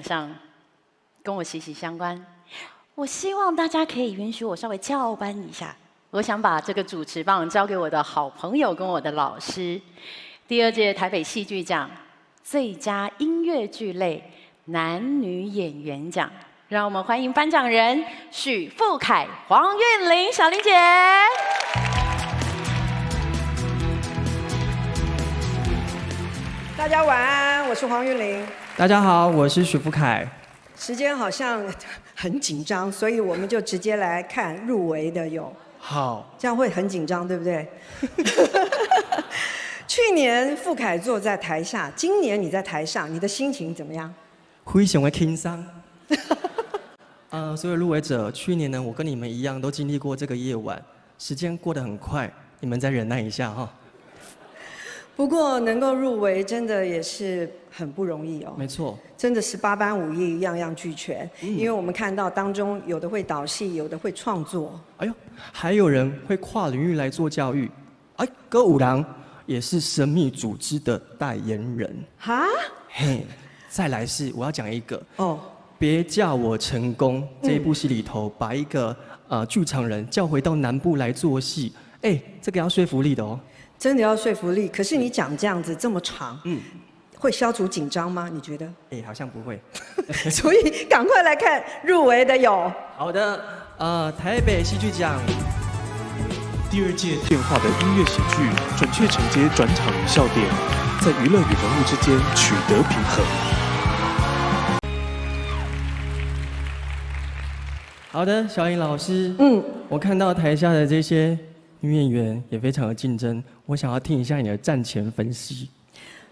奖项跟我息息相关。我希望大家可以允许我稍微翘班一下，我想把这个主持棒交给我的好朋友跟我的老师。第2届台北戏剧奖最佳音乐剧类男女演员奖，让我们欢迎颁奖人许富凯、黄韵玲、小玲姐。大家晚安，我是黄韵玲。大家好，我是许富凯。时间好像很紧张，所以我们就直接来看入围的有。好，这样会很紧张，对不对？去年富凯坐在台下，今年你在台上，你的心情怎么样？非常的轻松。所有入围者，去年呢，我跟你们一样都经历过这个夜晚，时间过得很快，你们再忍耐一下哈。不过能够入围，真的也是很不容易哦。没错，真的18般武艺，样样俱全。因为我们看到当中有的会导戏，有的会创作。哎呦，还有人会跨领域来做教育。哎，歌舞郎也是神秘组织的代言人。哈？嘿，再来是我要讲一个哦。别叫我成功这一部戏里头，把一个剧场人叫回到南部来做戏。哎，这个要说服力的哦。真的要说服力，可是你讲这样子这么长，会消除紧张吗？你觉得？哎，好像不会。所以赶快来看入围的有。好的，台北戏剧奖第2届变化的音乐喜剧，准确承接转场与笑点，在娱乐与人物之间取得平衡。好的，小颖老师，我看到台下的这些女演员也非常的竞争，我想要听一下你的战前分析。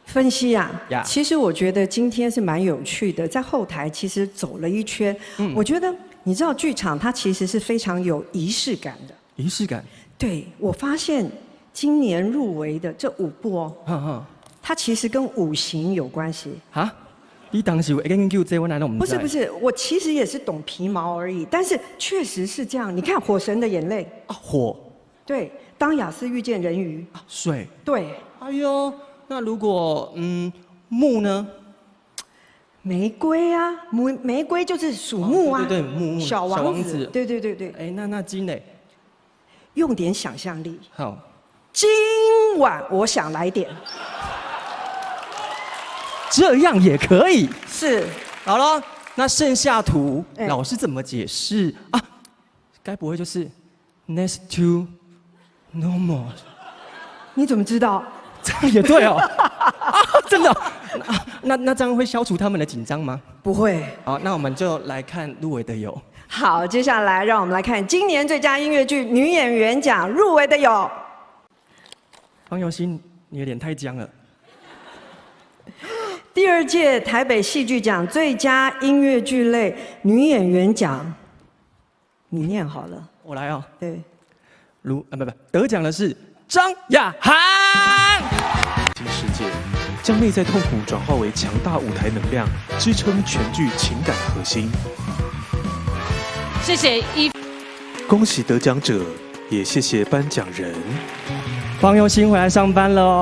分析啊， Yeah. 其实我觉得今天是蛮有趣的，在后台其实走了一圈，我觉得你知道剧场它其实是非常有仪式感的。仪式感？对，我发现今年入围的这5部哦，它其实跟五行有关系。啊？你当时研究这我哪弄不是不是，我其实也是懂皮毛而已，但是确实是这样。你看《火神的眼泪》啊，火。对，当雅思遇见人鱼。水。对。哎呦，那如果木呢？玫瑰啊，玫瑰就是属木啊。对，木。小王子。对对对对。哎，那金嘞？用点想象力。好。今晚我想来点。这样也可以。是。好了，那剩下图老师怎么解释啊？该不会就是 next to normal？ 你怎么知道？这样也对哦。真的？那这样会消除他们的紧张吗？不会。好，那我们就来看入围的有。好，接下来让我们来看今年最佳音乐剧女演员奖入围的有。方佑欣，你的脸太僵了。第2届台北戏剧奖最佳音乐剧类女演员奖，你念好了。我来哦。对。不，得奖的是张雅涵。新世界将内在痛苦转化为强大舞台能量，支撑全剧情感核心。谢谢恭喜得奖者，也谢谢颁奖人。方佑欣回来上班了哦。